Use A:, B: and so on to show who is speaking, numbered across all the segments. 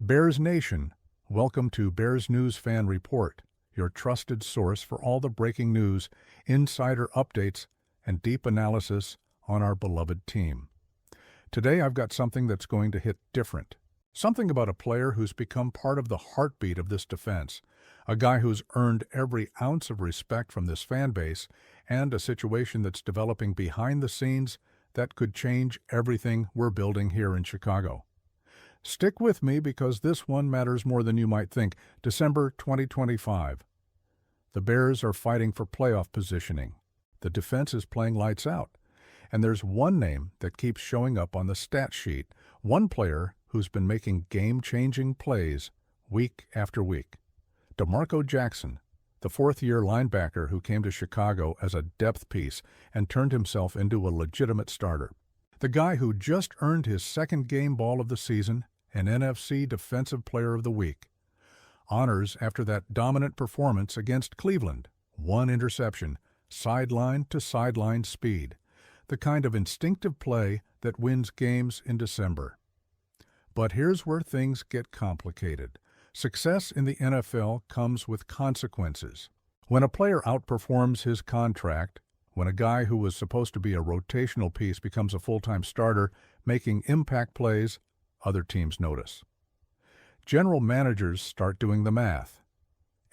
A: Bears Nation, welcome to Bears News Fan Report, your trusted source for all the breaking news, insider updates, and deep analysis on our beloved team. Today I've got something that's going to hit different. Something about a player who's become part of the heartbeat of this defense, a guy who's earned every ounce of respect from this fan base, and a situation that's developing behind the scenes that could change everything we're building here in Chicago. Stick with me because this one matters more than you might think. December 2025. The Bears are fighting for playoff positioning. The defense is playing lights out. And there's one name that keeps showing up on the stat sheet, one player who's been making game-changing plays week after week. Demarco Jackson, the fourth-year linebacker who came to Chicago as a depth piece and turned himself into a legitimate starter. The guy who just earned his second game ball of the season, an NFC Defensive Player of the Week. Honors after that dominant performance against Cleveland. One interception, sideline to sideline speed. The kind of instinctive play that wins games in December. But here's where things get complicated. Success in the NFL comes with consequences. When a player outperforms his contract, when a guy who was supposed to be a rotational piece becomes a full-time starter, making impact plays, other teams notice. General managers start doing the math.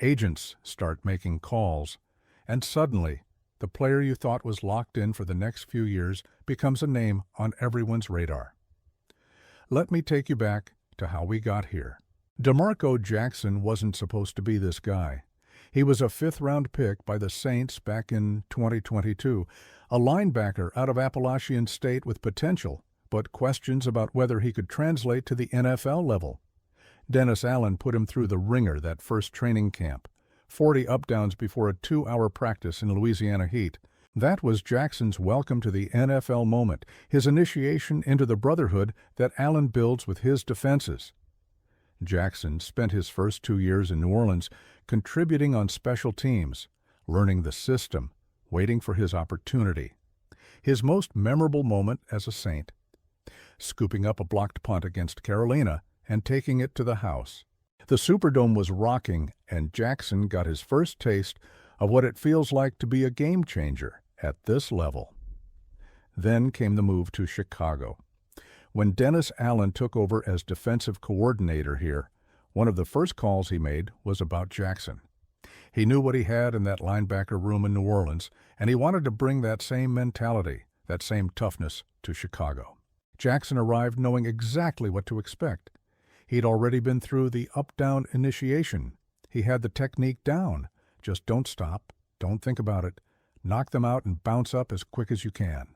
A: Agents start making calls. And suddenly, the player you thought was locked in for the next few years becomes a name on everyone's radar. Let me take you back to how we got here. Demarco Jackson wasn't supposed to be this guy. He was a fifth-round pick by the Saints back in 2022, a linebacker out of Appalachian State with potential, but questions about whether he could translate to the NFL level. Dennis Allen put him through the ringer that first training camp, 40 up-downs before a 2-hour practice in Louisiana heat. That was Jackson's welcome to the NFL moment, his initiation into the brotherhood that Allen builds with his defenses. Jackson spent his first 2 years in New Orleans contributing on special teams, learning the system, waiting for his opportunity. His most memorable moment as a Saint, scooping up a blocked punt against Carolina and taking it to the house. The Superdome was rocking, and Jackson got his first taste of what it feels like to be a game changer at this level. Then came the move to Chicago. When Dennis Allen took over as defensive coordinator here, one of the first calls he made was about Jackson. He knew what he had in that linebacker room in New Orleans, and he wanted to bring that same mentality, that same toughness to Chicago. Jackson arrived knowing exactly what to expect. He'd already been through the up-down initiation. He had the technique down. Just don't stop, don't think about it, knock them out and bounce up as quick as you can.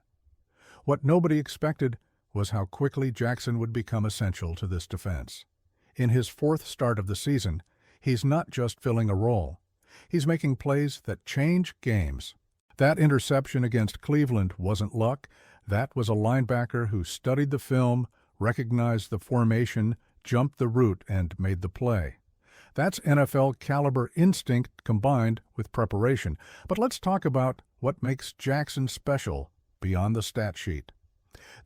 A: What nobody expected was how quickly Jackson would become essential to this defense. In his fourth start of the season, he's not just filling a role. He's making plays that change games. That interception against Cleveland wasn't luck. That was a linebacker who studied the film, recognized the formation, jumped the route, and made the play. That's NFL-caliber instinct combined with preparation. But let's talk about what makes Jackson special beyond the stat sheet.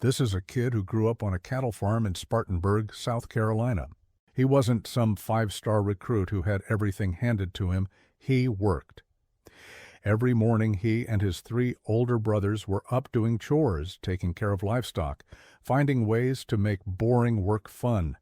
A: This is a kid who grew up on a cattle farm in Spartanburg, South Carolina. He wasn't some five-star recruit who had everything handed to him. He worked. Every morning he and his 3 older brothers were up doing chores, taking care of livestock, finding ways to make boring work fun.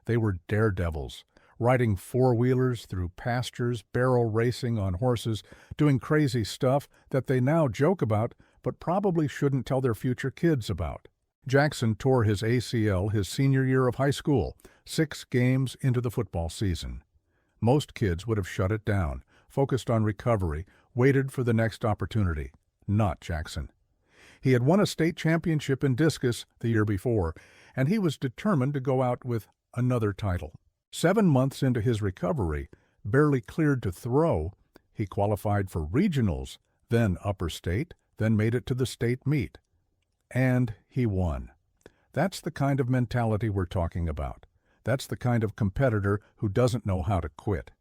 A: They were daredevils, riding four-wheelers through pastures, barrel racing on horses, doing crazy stuff that they now joke about but probably shouldn't tell their future kids about. Jackson tore his ACL his senior year of high school, 6 games into the football season. Most kids would have shut it down, focused on recovery, waited for the next opportunity. Not Jackson. He had won a state championship in discus the year before, and he was determined to go out with another title. 7 months into his recovery, barely cleared to throw, he qualified for regionals, then upper state, then made it to the state meet. And he won. That's the kind of mentality we're talking about. That's the kind of competitor who doesn't know how to quit.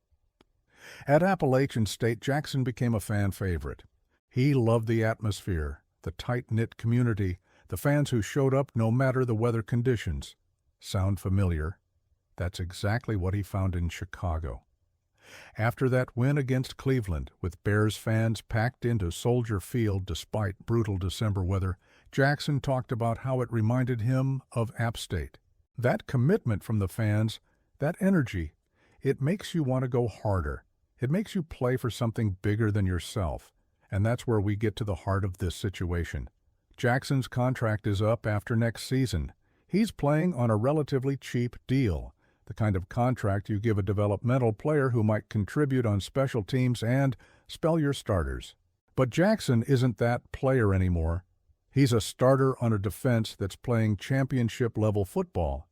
A: At Appalachian State, Jackson became a fan favorite. He loved the atmosphere, the tight-knit community, the fans who showed up no matter the weather conditions. Sound familiar? That's exactly what he found in Chicago. After that win against Cleveland, with Bears fans packed into Soldier Field despite brutal December weather, Jackson talked about how it reminded him of App State. That commitment from the fans, that energy, it makes you want to go harder. It makes you play for something bigger than yourself. And that's where we get to the heart of this situation. Jackson's contract is up after next season. He's playing on a relatively cheap deal, the kind of contract you give a developmental player who might contribute on special teams and spell your starters. But Jackson isn't that player anymore. He's a starter on a defense that's playing championship-level football.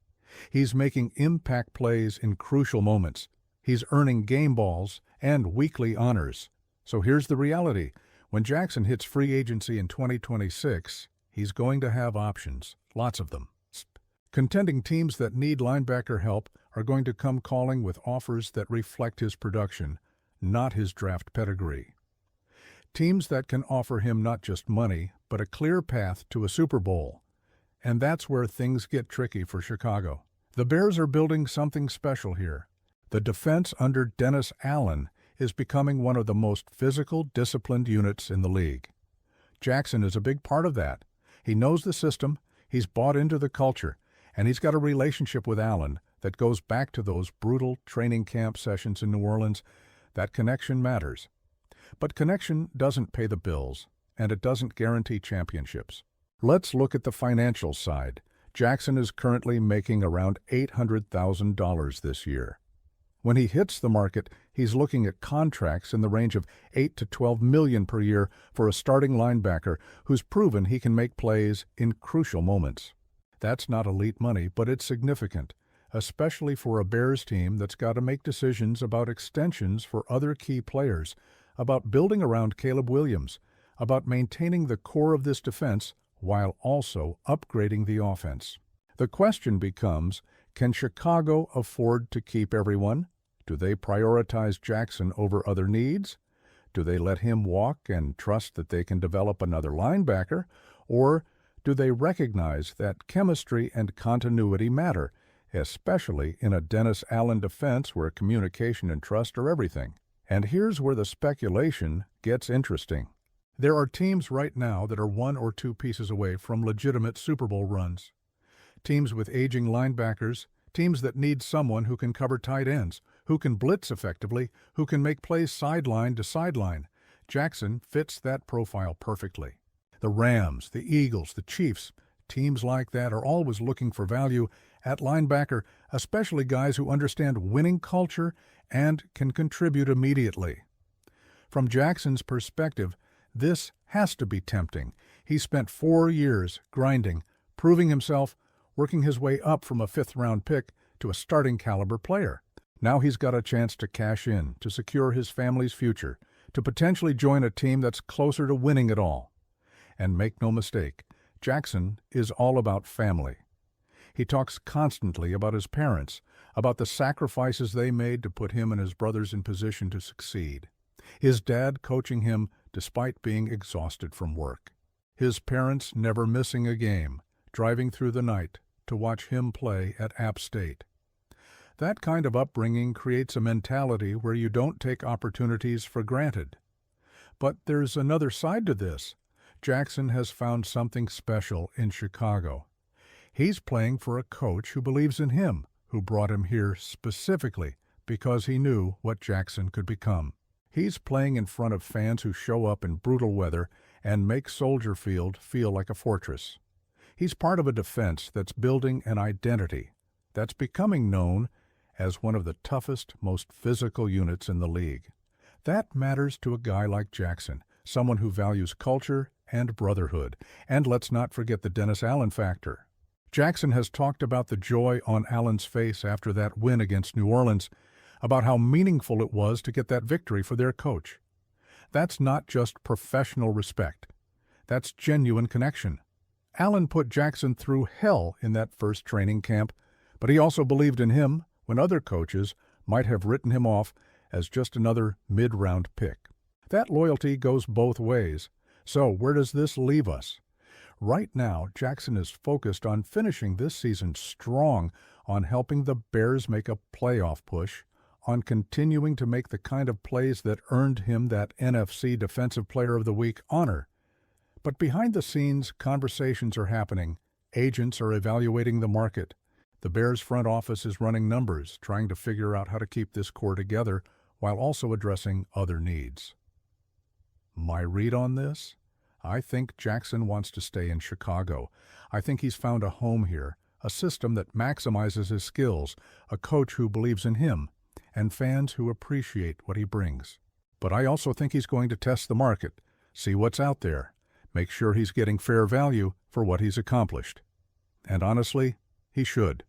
A: He's making impact plays in crucial moments. He's earning game balls and weekly honors. So here's the reality. When Jackson hits free agency in 2026, he's going to have options, lots of them. Contending teams that need linebacker help are going to come calling with offers that reflect his production, not his draft pedigree. Teams that can offer him not just money, but a clear path to a Super Bowl. And that's where things get tricky for Chicago. The Bears are building something special here. The defense under Dennis Allen is becoming one of the most physical, disciplined units in the league. Jackson is a big part of that. He knows the system, he's bought into the culture, and he's got a relationship with Allen that goes back to those brutal training camp sessions in New Orleans. That connection matters. But connection doesn't pay the bills, and it doesn't guarantee championships. Let's look at the financial side. Jackson is currently making around $800,000 this year. When he hits the market, he's looking at contracts in the range of $8 to $12 million per year for a starting linebacker who's proven he can make plays in crucial moments. That's not elite money, but it's significant, especially for a Bears team that's got to make decisions about extensions for other key players, about building around Caleb Williams, about maintaining the core of this defense while also upgrading the offense. The question becomes, can Chicago afford to keep everyone? Do they prioritize Jackson over other needs? Do they let him walk and trust that they can develop another linebacker? Or do they recognize that chemistry and continuity matter, especially in a Dennis Allen defense where communication and trust are everything? And here's where the speculation gets interesting. There are teams right now that are one or two pieces away from legitimate Super Bowl runs. Teams with aging linebackers, teams that need someone who can cover tight ends, who can blitz effectively, who can make plays sideline to sideline. Jackson fits that profile perfectly. The Rams, the Eagles, the Chiefs, teams like that are always looking for value at linebacker, especially guys who understand winning culture and can contribute immediately. From Jackson's perspective, this has to be tempting. He spent 4 years grinding, proving himself, working his way up from a fifth-round pick to a starting caliber player. Now he's got a chance to cash in, to secure his family's future, to potentially join a team that's closer to winning it all. And make no mistake, Jackson is all about family. He talks constantly about his parents, about the sacrifices they made to put him and his brothers in position to succeed. His dad coaching him despite being exhausted from work. His parents never missing a game, driving through the night to watch him play at App State. That kind of upbringing creates a mentality where you don't take opportunities for granted. But there's another side to this. Jackson has found something special in Chicago. He's playing for a coach who believes in him, who brought him here specifically because he knew what Jackson could become. He's playing in front of fans who show up in brutal weather and make Soldier Field feel like a fortress. He's part of a defense that's building an identity, that's becoming known as one of the toughest, most physical units in the league. That matters to a guy like Jackson, someone who values culture and brotherhood. And let's not forget the Dennis Allen factor. Jackson has talked about the joy on Allen's face after that win against New Orleans, about how meaningful it was to get that victory for their coach. That's not just professional respect. That's genuine connection. Allen put Jackson through hell in that first training camp, but he also believed in him when other coaches might have written him off as just another mid-round pick. That loyalty goes both ways. So where does this leave us? Right now, Jackson is focused on finishing this season strong, on helping the Bears make a playoff push, on continuing to make the kind of plays that earned him that NFC Defensive Player of the Week honor. But behind the scenes, conversations are happening. Agents are evaluating the market. The Bears front office is running numbers, trying to figure out how to keep this core together while also addressing other needs. My read on this? I think Jackson wants to stay in Chicago. I think he's found a home here, a system that maximizes his skills, a coach who believes in him, and fans who appreciate what he brings. But I also think he's going to test the market, see what's out there, make sure he's getting fair value for what he's accomplished. And honestly, he should.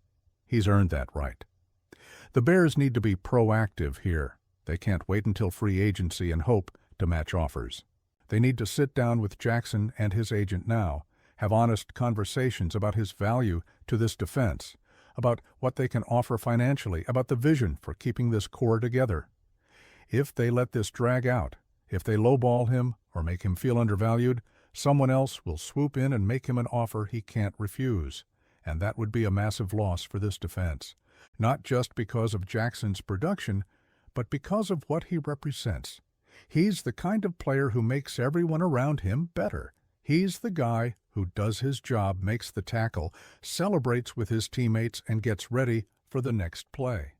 A: He's earned that right. The Bears need to be proactive here. They can't wait until free agency and hope to match offers. They need to sit down with Jackson and his agent now, have honest conversations about his value to this defense, about what they can offer financially, about the vision for keeping this core together. If they let this drag out, if they lowball him or make him feel undervalued, someone else will swoop in and make him an offer he can't refuse. And that would be a massive loss for this defense, not just because of Jackson's production, but because of what he represents. He's the kind of player who makes everyone around him better. He's the guy who does his job, makes the tackle, celebrates with his teammates, and gets ready for the next play.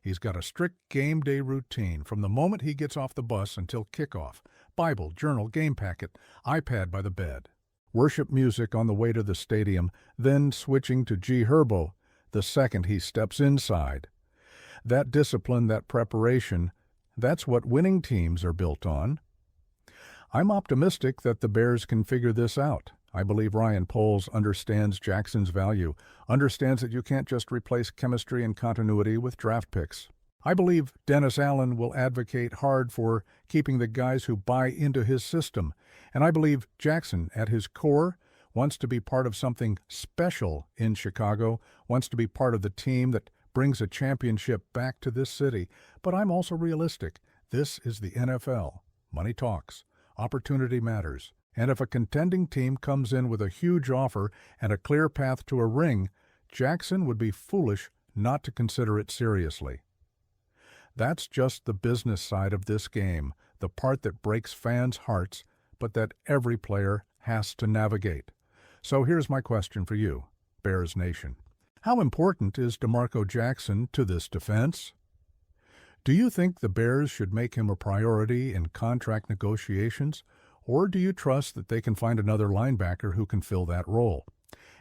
A: He's got a strict game day routine from the moment he gets off the bus until kickoff. Bible, journal, game packet, iPad by the bed. Worship music on the way to the stadium, then switching to G Herbo the second he steps inside. That discipline, that preparation, that's what winning teams are built on. I'm optimistic that the Bears can figure this out. I believe Ryan Poles understands Jackson's value, understands that you can't just replace chemistry and continuity with draft picks. I believe Dennis Allen will advocate hard for keeping the guys who buy into his system. And I believe Jackson, at his core, wants to be part of something special in Chicago, wants to be part of the team that brings a championship back to this city. But I'm also realistic. This is the NFL. Money talks. Opportunity matters. And if a contending team comes in with a huge offer and a clear path to a ring, Jackson would be foolish not to consider it seriously. That's just the business side of this game, the part that breaks fans' hearts, but that every player has to navigate. So here's my question for you, Bears Nation. How important is Demarco Jackson to this defense? Do you think the Bears should make him a priority in contract negotiations, or do you trust that they can find another linebacker who can fill that role?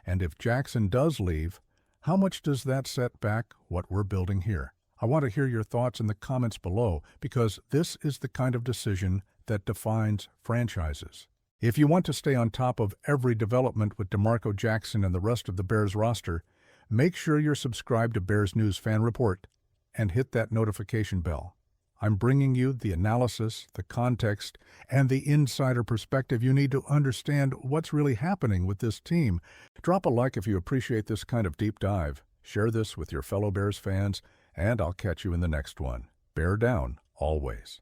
A: And if Jackson does leave, how much does that set back what we're building here? I want to hear your thoughts in the comments below, because this is the kind of decision that defines franchises. If you want to stay on top of every development with Demarco Jackson and the rest of the Bears roster, make sure you're subscribed to Bears News Fan Report and hit that notification bell. I'm bringing you the analysis, the context, and the insider perspective you need to understand what's really happening with this team. Drop a like if you appreciate this kind of deep dive. Share this with your fellow Bears fans, and I'll catch you in the next one. Bear down, always.